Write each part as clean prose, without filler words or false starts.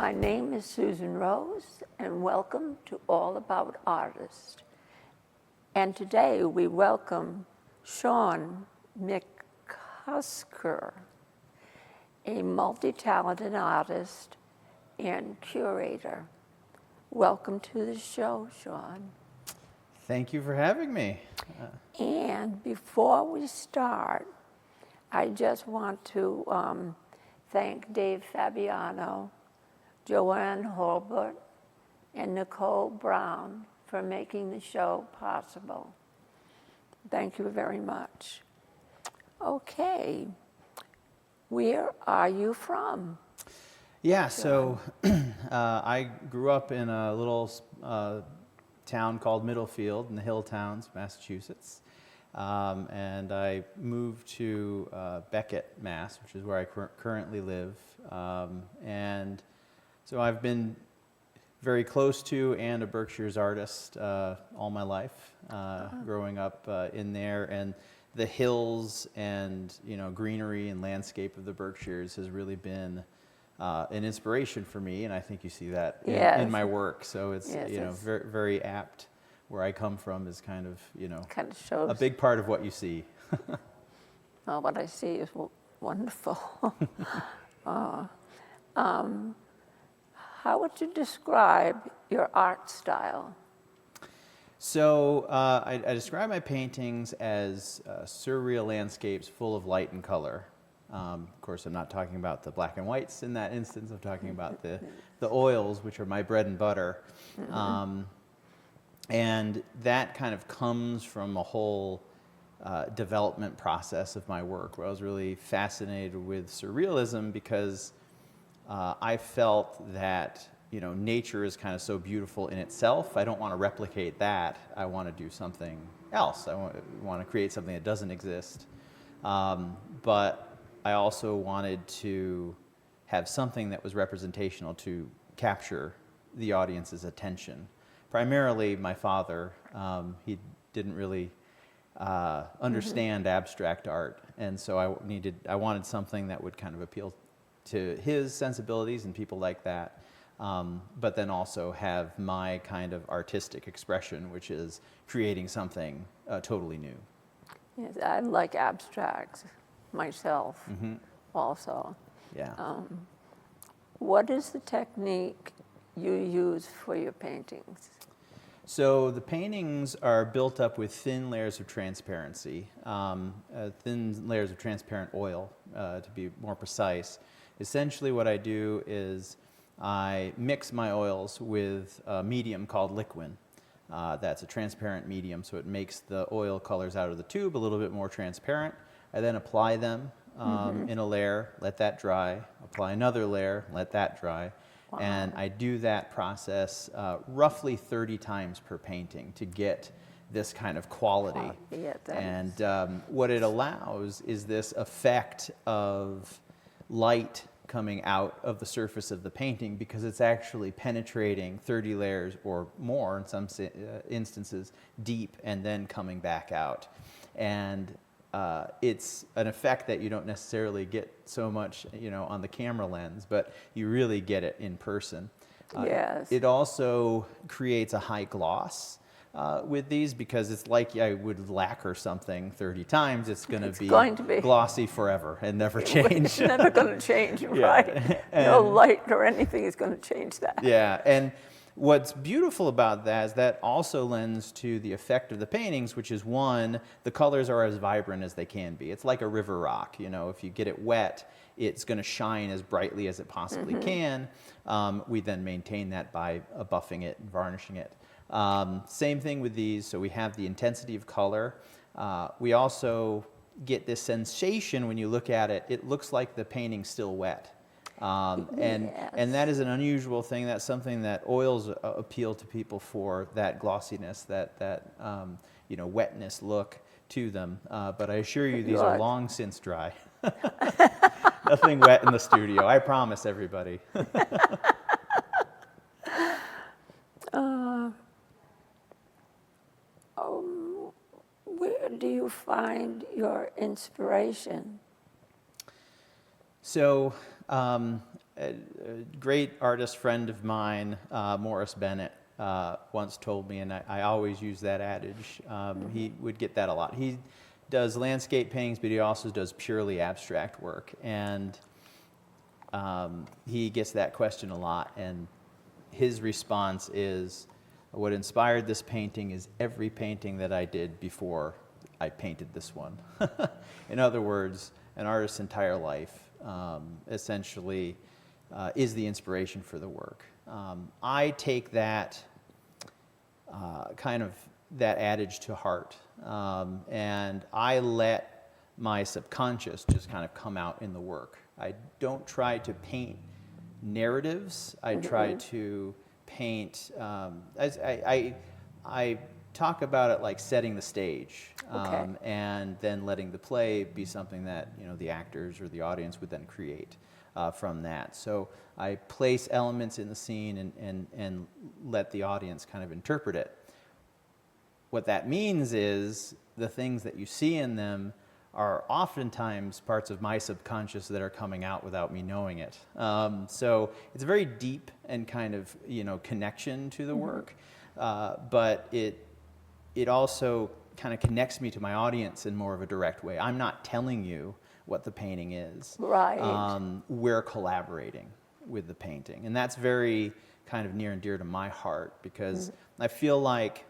My name is Susan Rose, and welcome to All About Artists. And today we welcome Sean McCusker, a multi-talented artist and curator. Welcome to the show, Sean. Thank you for having me. And before we start, I just want to thank Dave Fabiano, Joanne Holbert, and Nicole Brown for making the show possible. Thank you very much. Okay, where are you from? Yeah, so I grew up in a little town called Middlefield in the Hill Towns, Massachusetts. And I moved to Beckett, Mass., which is where I currently live. And so I've been very close to and a Berkshire's artist all my life, growing up in there. And the hills and greenery and landscape of the Berkshires has really been an inspiration for me, and I think you see that in my work. So it's very, very apt. Where I come from is kind of shows. A big part of what you see. Well, what I see is wonderful. How would you describe your art style? So I describe my paintings as surreal landscapes full of light and color. Of course, I'm not talking about the black and whites in that instance. I'm talking about the oils, which are my bread and butter. Mm-hmm. And that kind of comes from a whole development process of my work, where I was really fascinated with surrealism because I felt that nature is kind of so beautiful in itself. I don't want to replicate that. I want to do something else. I want to create something that doesn't exist. But I also wanted to have something that was representational to capture the audience's attention. Primarily my father, he didn't really understand abstract art, and so I wanted something that would kind of appeal to his sensibilities and people like that, but then also have my kind of artistic expression, which is creating something totally new. Yes, I like abstracts myself, also. Yeah. What is the technique you use for your paintings? So the paintings are built up with thin layers of transparency, thin layers of transparent oil, to be more precise. Essentially what I do is I mix my oils with a medium called liquin. That's a transparent medium, so it makes the oil colors out of the tube a little bit more transparent. I then apply them in a layer, let that dry, apply another layer, let that dry. Wow. And I do that process roughly 30 times per painting to get this kind of quality. And what it allows is this effect of light coming out of the surface of the painting, because it's actually penetrating 30 layers or more in some instances deep and then coming back out. And it's an effect that you don't necessarily get so much, on the camera lens, but you really get it in person. Yes. It also creates a high gloss with these, because it's like I would lacquer something 30 times. It's going to be glossy forever and never change. It's never going to change, right? No light or anything is going to change that. Yeah, and what's beautiful about that is that also lends to the effect of the paintings, which is, one, the colors are as vibrant as they can be. It's like a river rock. If you get it wet, it's going to shine as brightly as it possibly can. We then maintain that by buffing it and varnishing it. Same thing with these. So we have the intensity of color. We also get this sensation when you look at it. It looks like the painting's still wet. And that is an unusual thing. That's something that oils appeal to people for, that glossiness, that wetness look to them. But I assure you, these are long since dry. Nothing wet in the studio, I promise everybody. Where do you find your inspiration? So a great artist friend of mine, Morris Bennett, once told me, and I always use that adage. He would get that a lot. He does landscape paintings, but he also does purely abstract work. And he gets that question a lot. And his response is, what inspired this painting is every painting that I did before I painted this one. In other words, an artist's entire life essentially is the inspiration for the work. I take that kind of that adage to heart, and I let my subconscious just kind of come out in the work. I don't try to paint narratives. I try to paint. I talk about it like setting the stage, Okay. and then letting the play be something that the actors or the audience would then create from that. So I place elements in the scene and let the audience kind of interpret it. What that means is the things that you see in them are oftentimes parts of my subconscious that are coming out without me knowing it. So it's a very deep and kind of connection to the work, but it also kind of connects me to my audience in more of a direct way. I'm not telling you what the painting is. Right. We're collaborating with the painting, and that's very kind of near and dear to my heart, because I feel like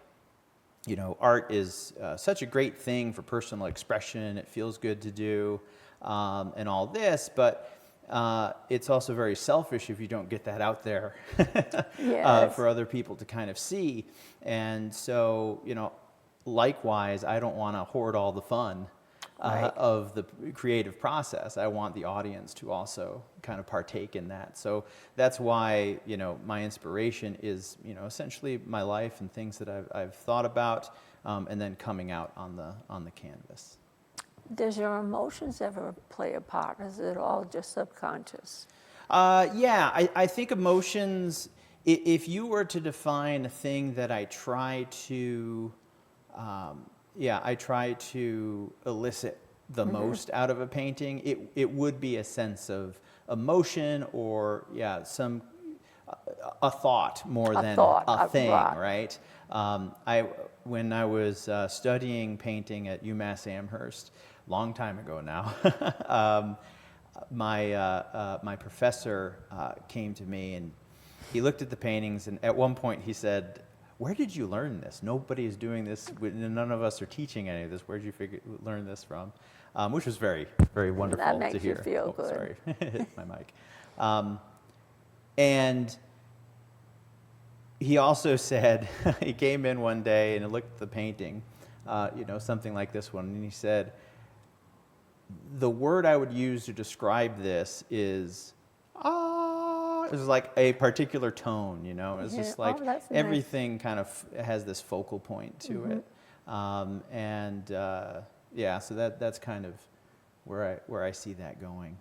art is such a great thing for personal expression. It feels good to do, and all this, but it's also very selfish if you don't get that out there Yes. for other people to kind of see. And so, likewise, I don't want to hoard all the fun Right. of the creative process. I want the audience to also kind of partake in that. So that's why, my inspiration is, essentially my life and things that I've thought about, and then coming out on the canvas. Does your emotions ever play a part? Is it all just subconscious? Yeah, I think emotions, if you were to define a thing that I try to elicit the most out of a painting, it would be a sense of emotion, or a thought more than a thing, right? When I was studying painting at UMass Amherst, long time ago now, my professor came to me and he looked at the paintings, and at one point he said, "Where did you learn this? Nobody is doing this. None of us are teaching any of this. Where did you learn this from?" Which was very, very wonderful That makes to hear. you feel good. Sorry, hit my mic. And he also said, he came in one day and looked at the painting, something like this one, and he said, "The word I would use to describe this is, it was like a particular tone, it was Yeah. just like Oh, that's nice. everything kind of has this focal point to it." So that's kind of where I see that going.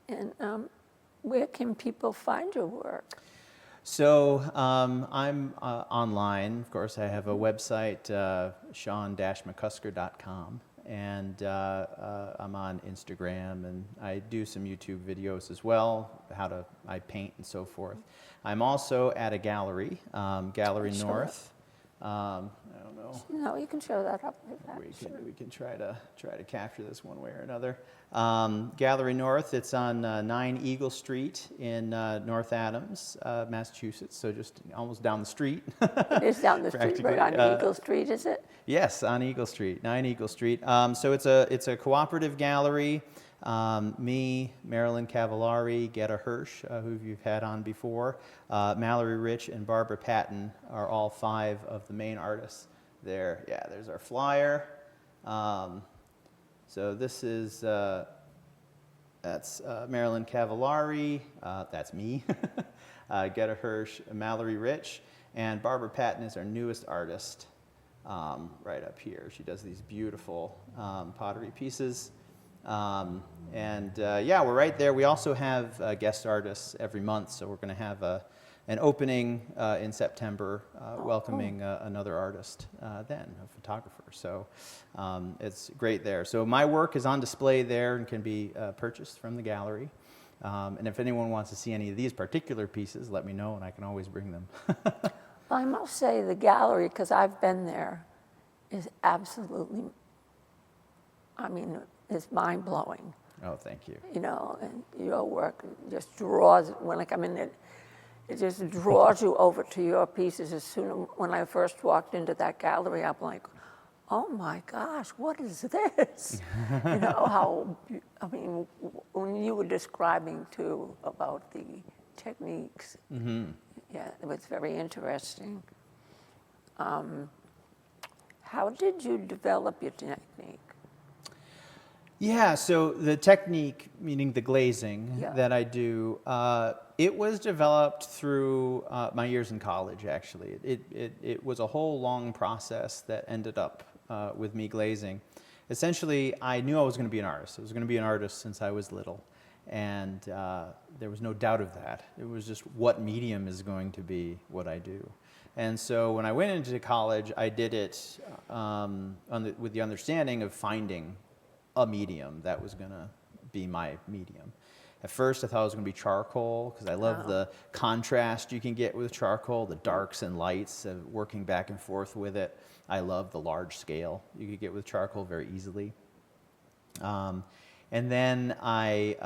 And where can people find your work? So I'm online. Of course, I have a website, sean-mccusker.com, and I'm on Instagram, and I do some YouTube videos as well, I paint and so forth. I'm also at a gallery, Gallery Show North. I don't know. No, you can show that up like that. We can try to capture this one way or another. Gallery North. It's on 9 Eagle Street in North Adams, Massachusetts. So just almost down the street. It is down the street, but on Practically, Eagle Street, is it? Yes, on Eagle Street, 9 Eagle Street. So it's a cooperative gallery. Me, Marilyn Cavallari, Getta Hirsch, who you've had on before, Mallory Rich, and Barbara Patton are all 5 of the main artists there. Yeah, there's our flyer. So this is, that's Marilyn Cavallari, that's me, Getta Hirsch, Mallory Rich, and Barbara Patton is our newest artist, right up here. She does these beautiful pottery pieces. We're right there. We also have guest artists every month, so we're going to have an opening in September, welcoming another artist then, a photographer. So it's great there. So my work is on display there and can be purchased from the gallery. And if anyone wants to see any of these particular pieces, let me know and I can always bring them. I must say the gallery, because I've been there, is absolutely, I mean, it's mind-blowing. Oh, thank you. You know, and your work just draws, when I come in, it just draws you over to your pieces. As soon as, when I first walked into that gallery, I'm like, oh my gosh, what is this? You know, how, I mean, when you were describing too about the techniques, yeah, it was very interesting. How did you develop your technique? Yeah, so the technique, meaning the glazing Yeah. that I do, it was developed through my years in college, actually. It was a whole long process that ended up with me glazing. Essentially, I knew I was going to be an artist. I was going to be an artist since I was little. And there was no doubt of that. It was just what medium is going to be what I do. And so when I went into college, I did it with the understanding of finding a medium that was going to be my medium. At first, I thought it was going to be charcoal because I love the contrast you can get with charcoal, the darks and lights, working back and forth with it. I love the large scale you could get with charcoal very easily. And then I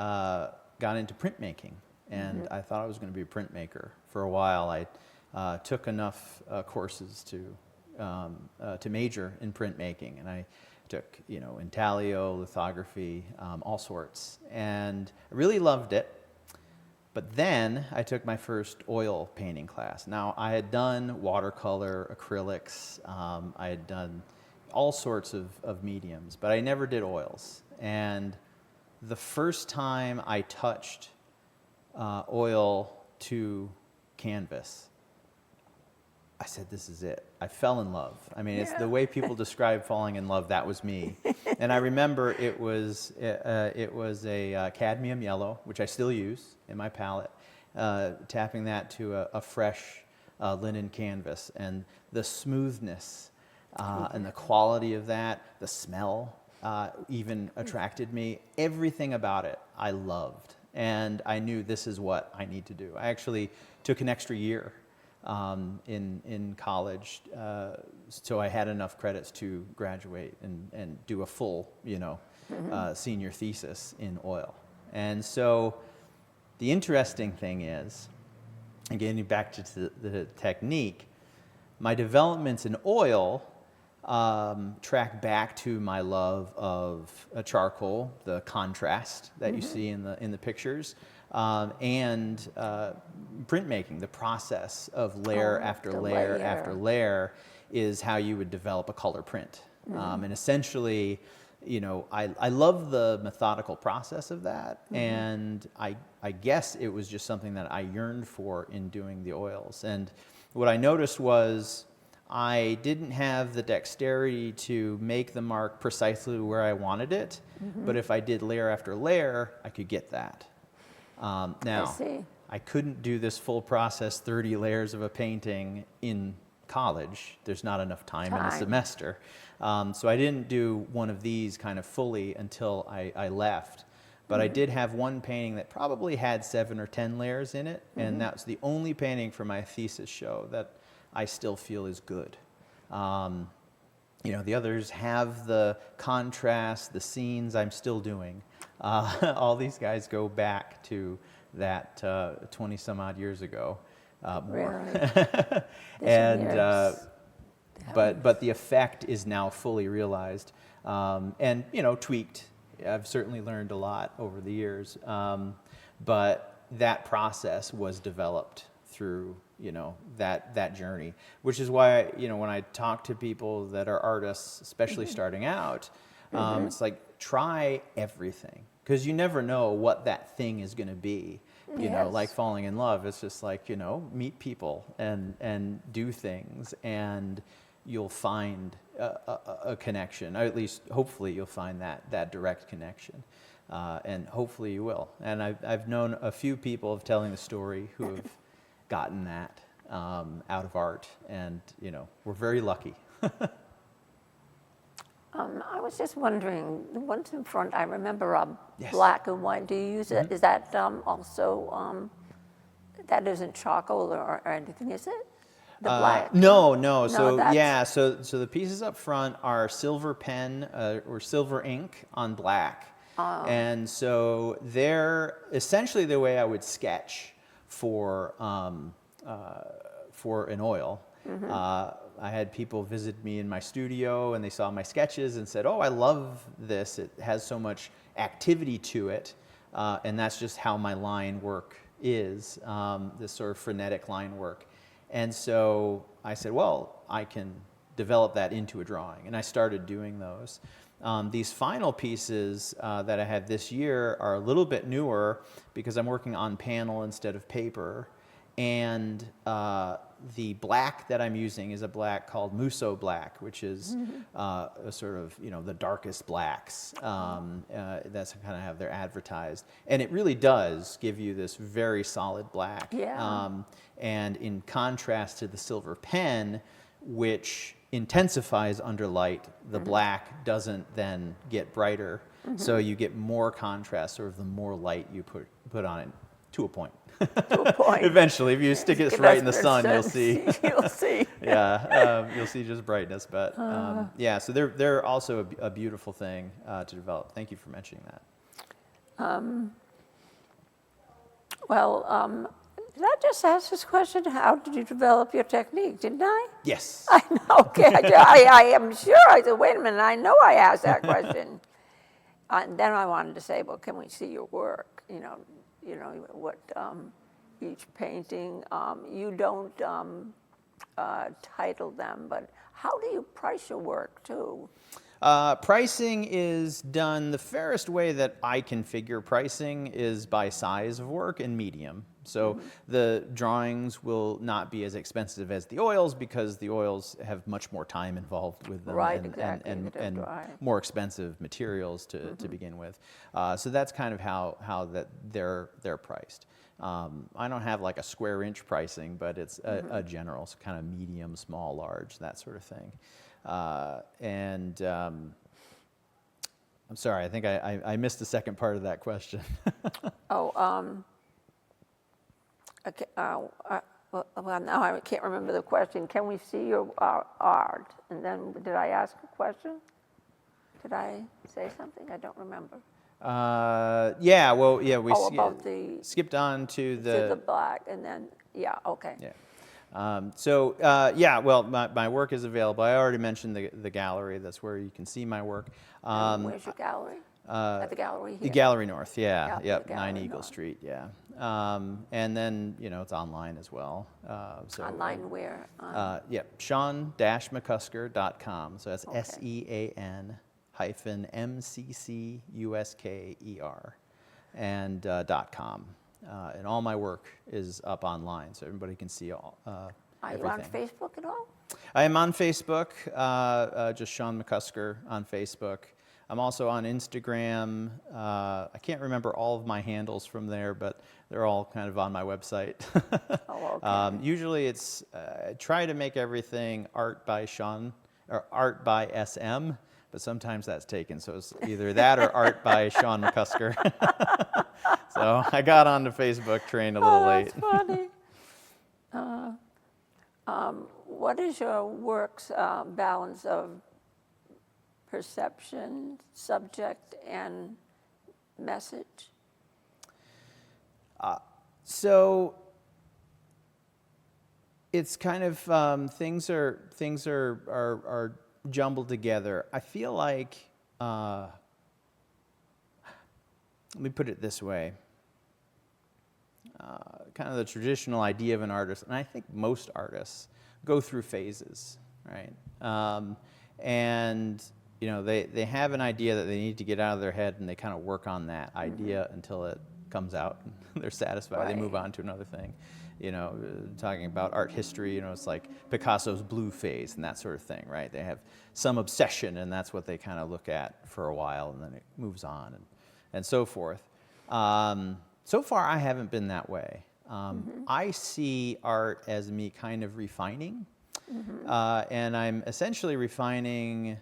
got into printmaking, and I thought I was going to be a printmaker. For a while, I took enough courses to major in printmaking, and I took, intaglio, lithography, all sorts, and I really loved it. But then I took my first oil painting class. Now, I had done watercolor, acrylics, I had done all sorts of mediums, but I never did oils. And the first time I touched oil to canvas, I said, this is it. I fell in love. I mean, it's the way people describe falling in love, that was me. And I remember it was a cadmium yellow, which I still use in my palette, tapping that to a fresh linen canvas. And the smoothness and the quality of that, the smell even attracted me. Everything about it I loved. And I knew this is what I need to do. I actually took an extra year in college, so I had enough credits to graduate and do a full, senior thesis in oil. And so the interesting thing is, and getting back to the technique, my developments in oil track back to my love of charcoal, the contrast that you see in the pictures, and printmaking, the process of layer after layer after layer is how you would develop a color print. And essentially, I love the methodical process of that, and I guess it was just something that I yearned for in doing the oils. And what I noticed was I didn't have the dexterity to make the mark precisely where I wanted it, but if I did layer after layer, I could get that. Now, I couldn't do this full process, 30 layers of a painting in college. There's not enough time in a semester. So I didn't do one of these kind of fully until I left. But I did have one painting that probably had 7 or 10 layers in it, and that's the only painting for my thesis show that I still feel is good. The others have the contrast, the scenes I'm still doing. All these guys go back to that 20 some odd years ago. More. Really? And but the effect is now fully realized, and tweaked. I've certainly learned a lot over the years, but that process was developed through that journey, which is why when I talk to people that are artists, especially starting out, it's like try everything, because you never know what that thing is going to be. Like falling in love, it's just like meet people and do things, and you'll find a connection, or at least hopefully you'll find that direct connection, and hopefully you will. And I've known a few people of telling the story who have gotten that out of art, and we're very lucky. I I was just wondering, the ones in front, I remember are Yes. black and white. Do you use it? Is that also, that isn't charcoal or anything, is it? The black? No. No, So that's- yeah, so the pieces up front are silver pen or silver ink on black, and so they're essentially the way I would sketch for an oil. I had people visit me in my studio and they saw my sketches and said, "Oh, I love this. It has so much activity to it," and that's just how my line work is, this sort of frenetic line work. And so I said, well, I can develop that into a drawing. And I started doing those. These final pieces that I have this year are a little bit newer because I'm working on panel instead of paper. And the black that I'm using is a black called Musso black, which is a sort of, the darkest blacks. That's kind of how they're advertised. And it really does give you this very solid black. Yeah. And in contrast to the silver pen, which intensifies under light, the black doesn't then get brighter. So you get more contrast, sort of the more light you put on it, to a point. To a point. Eventually, if you stick it Give right us in the sun, you'll see. You'll see. You'll see just brightness. But yeah, so they're also a beautiful thing to develop. Thank you for mentioning that. Well, did I just ask this question? How did you develop your technique? Didn't I? Yes. I know. Okay, I am sure. I said, wait a minute. I know I asked that question. And then I wanted to say, well, can we see your work? You know what each painting. You don't title them, but how do you price your work too? Pricing is done the fairest way that I can figure pricing is by size of work and medium. So the drawings will not be as expensive as the oils because the oils have much more time involved with them, Right, and, exactly. and, They don't and dry. more expensive materials to begin with. So that's kind of how they're priced. I don't have like a square inch pricing, but it's a general kind of medium, small, large, that sort of thing. I'm sorry, I think I missed the second part of that question. Okay, well, now I can't remember the question. Can we see your art? And then, did I ask a question? Did I say something? I don't remember. Yeah, well, yeah, we about skipped on to To the black, and then, yeah, okay. Yeah. Yeah, well, my work is available. I already mentioned the gallery. That's where you can see my work. Where's your gallery? At the gallery here? The Gallery North, yeah. Yeah, Yep, the 9 Gallery Eagle North. Street, yeah. And then, it's online as well. So Online where? Yep, Sean-McCusker.com. So that's Okay. SEAN-MCCUSKER and .com. And all my work is up online, so everybody can see all Are everything. you on Facebook at all? I am on Facebook, just Sean McCusker on Facebook. I'm also on Instagram. I can't remember all of my handles from there, but they're all kind of on my website. Oh, okay. Usually it's, I try to make everything art by Sean, or art by SM, but sometimes that's taken. So it's either that or art by Sean McCusker. So I got on the Facebook train a little late. That's funny. What is your work's balance of perception, subject, and message? So it's kind of things are jumbled together. I feel like let me put it this way. Kind of the traditional idea of an artist, and I think most artists go through phases, right? And they have an idea that they need to get out of their head, and they kind of work on that idea until it comes out and they're satisfied. Right. They move on to another thing. Talking about art history, it's like Picasso's blue phase and that sort of thing, right? They have some obsession, and that's what they kind of look at for a while, and then it moves on and so forth. So far, I haven't been that way. I see art as me kind of refining, and I'm essentially refining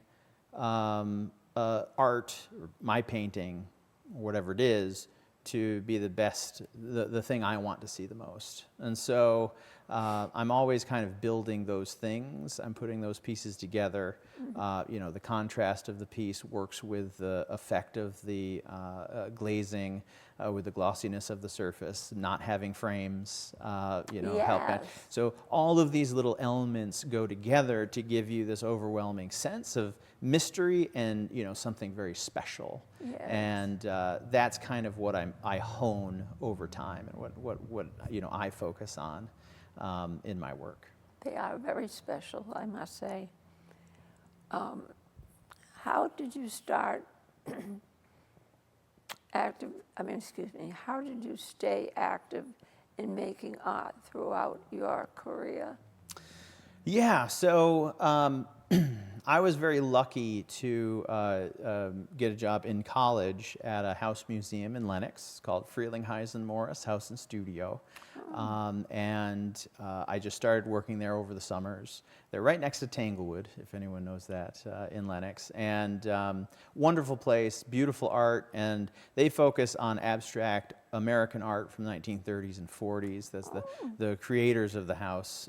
art, or my painting, whatever it is, to be the best, the thing I want to see the most. And so I'm always kind of building those things. I'm putting those pieces together. The contrast of the piece works with the effect of the glazing, with the glossiness of the surface, not having frames, help it. Yes. So all of these little elements go together to give you this overwhelming sense of mystery and something very special. Yes. And that's kind of what I hone over time, and what I focus on in my work. They are very special, I must say. How did you start how did you stay active in making art throughout your career? Yeah, so I was very lucky to get a job in college at a house museum in Lenox called Frelinghuysen Morris House and Studio. I just started working there over the summers. They're right next to Tanglewood, if anyone knows that, in Lenox. And wonderful place, beautiful art, and they focus on abstract American art from the 1930s and 40s. That's the creators of the house,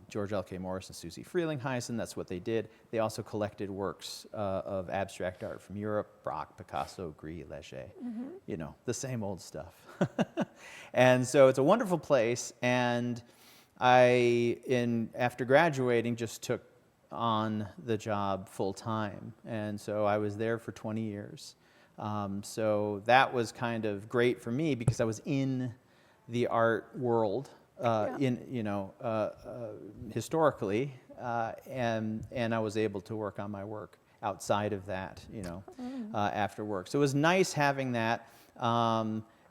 George L.K. Morris and Susie Frelinghuysen. That's what they did. They also collected works of abstract art from Europe, Braque, Picasso, Gris, Leger, the same old stuff. And so it's a wonderful place, and after graduating, just took on the job full time. And so I was there for 20 years. So that was kind of great for me because I was in the art world, historically, and I was able to work on my work outside of that, after work. So it was nice having that.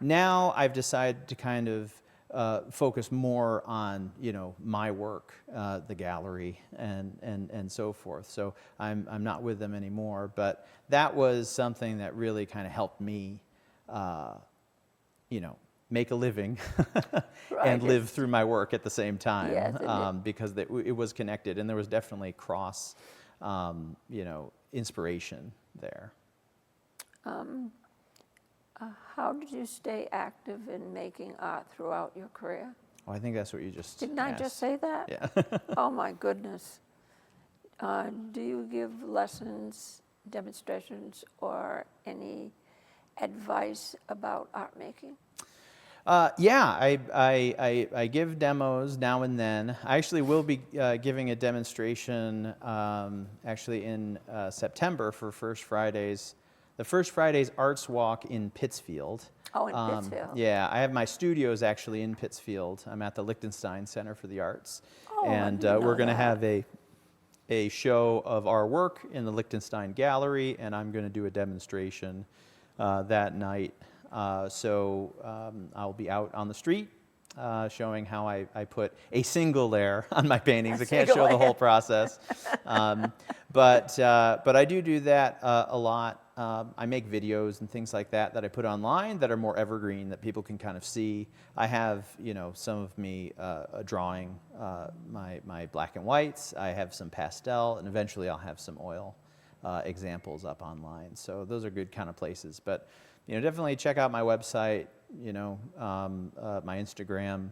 Now I've decided to kind of focus more on my work, the gallery, and so forth. So I'm not with them anymore, but that was something that really kind of helped me, make a living and live through my work at the same time. Yes, because it was connected, and there was definitely cross, inspiration there. How did you stay active in making art throughout your career? Well, I think that's what you just Didn't asked. I just say that? Yeah. Oh my goodness. Do you give lessons, demonstrations, or any advice about art making? I give demos now and then. I actually will be giving a demonstration actually in September for the First Friday's Arts Walk in Pittsfield. Oh, in Pittsfield. Yeah, I have my studios actually in Pittsfield. I'm at the Liechtenstein Center for the Arts. Oh, and I didn't know we're going to that. have a show of our work in the Liechtenstein Gallery, and I'm going to do a demonstration that night. So I'll be out on the street showing how I put a single layer on my paintings. I can't show the whole process. But I do that a lot. I make videos and things like that I put online that are more evergreen, that people can kind of see. I have, some of me drawing my black and whites. I have some pastel, and eventually I'll have some oil examples up online. So those are good kind of places. But definitely check out my website, my Instagram,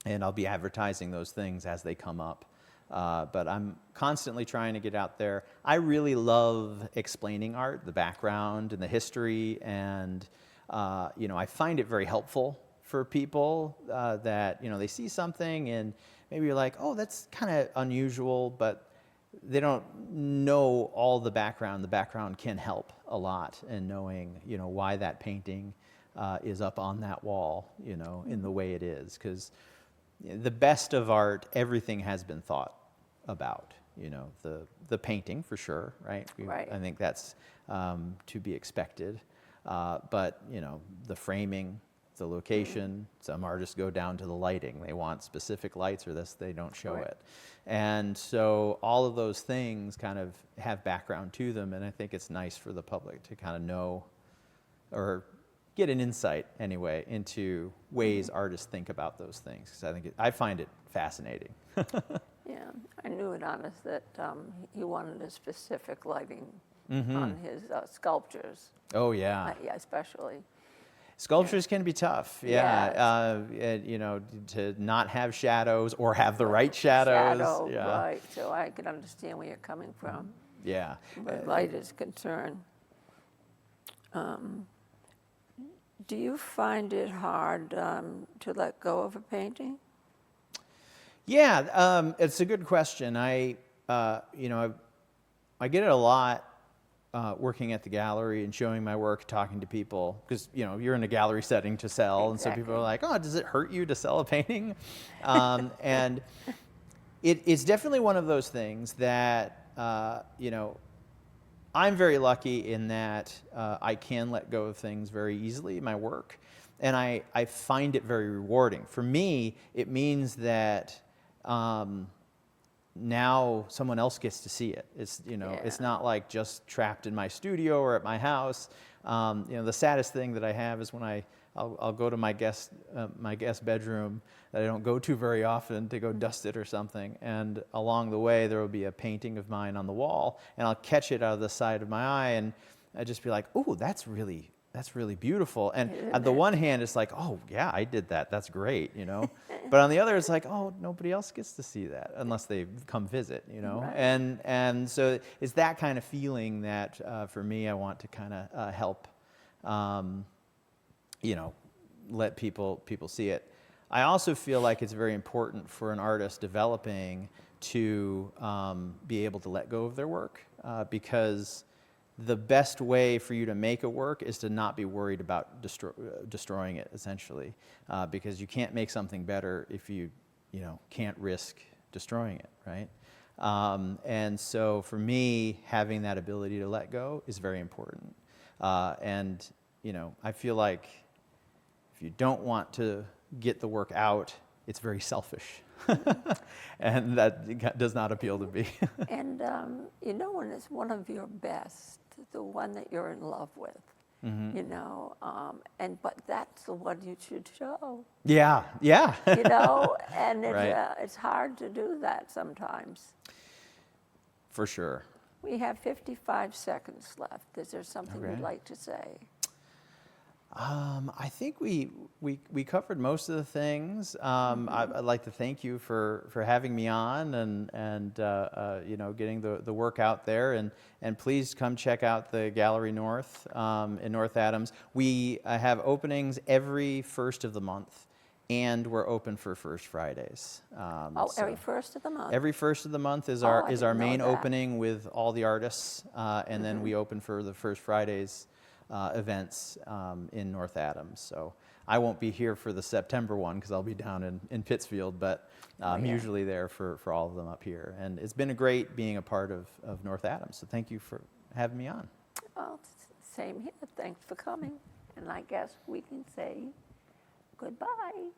and I'll be advertising those things as they come up. But I'm constantly trying to get out there. I really love explaining art, the background and the history, and I find it very helpful for people that they see something and maybe you're like, oh, that's kind of unusual, but they don't know all the background. The background can help a lot in knowing, why that painting is up on that wall, in the way it is. Because the best of art, everything has been thought about. The painting for sure, right? Right. I think that's to be expected. But the framing, the location. Some artists go down to the lighting. They want specific lights, or they don't show Right. it. And so all of those things kind of have background to them, and I think it's nice for the public to kind of know or get an insight anyway into ways artists think about those things. Because I find it fascinating. Yeah, I knew Adonis that he wanted a specific lighting on his sculptures, Oh, yeah. yeah, especially. Sculptures can be tough. Yeah. You know, to not have shadows or have the right shadows. Shadow, Yeah. right. So I can understand where you're coming from, Yeah. where light is concerned. Do you find it hard to let go of a painting? Yeah, it's a good question. You know, I get it a lot working at the gallery and showing my work, talking to people, because you know you're in a gallery setting to sell, and so people are like, "Oh, does it hurt you to sell a painting?" And it's definitely one of those things that you know I'm very lucky in that I can let go of things very easily in my work, and I find it very rewarding. For me, it means that now someone else gets to see it. It's, you know, it's Yeah. not like just trapped in my studio or at my house. You know, the saddest thing that I have is when I'll go to my guest bedroom that I don't go to very often to go dust it or something, and along the way there will be a painting of mine on the wall, and I'll catch it out of the side of my eye, and I just be like, "Oh, that's really beautiful." And on the one hand, it's like, "Oh yeah, I did that. That's great," you know. But on the other, it's like, "Oh, nobody else gets to see that unless they come visit," you know. Right. And so it's that kind of feeling that for me, I want to kind of help. You know, let people see it. I also feel like it's very important for an artist developing to be able to let go of their work because the best way for you to make a work is to not be worried about destroying it, essentially, because you can't make something better if you know, can't risk destroying it, right? And so for me, having that ability to let go is very important. And you know, I feel like if you don't want to get the work out, it's very selfish. And that does not appeal to me. And you know, when it's one of your best, the one that you're in love with, you know, but that's the one you should show, Yeah, yeah. you know, and Right. it's hard to do that sometimes. For sure. We have 55 seconds left. Is there something you'd Okay. like to say? I think we covered most of the things. I'd like to thank you for having me on and you know, getting the work out there, and please come check out the Gallery North in North Adams. We have openings every first of the month, and we're open for First Fridays. Every first of the month? Every first of the month is Oh, our I is our didn't know main that. opening with all the artists, and then we open for the First Fridays events in North Adams. So I won't be here for the September one because I'll be down in Pittsfield, but I'm yeah. usually there for all of them up here. And it's been great being a part of North Adams. So thank you for having me on. Well, same here. Thanks for coming. And I guess we can say goodbye.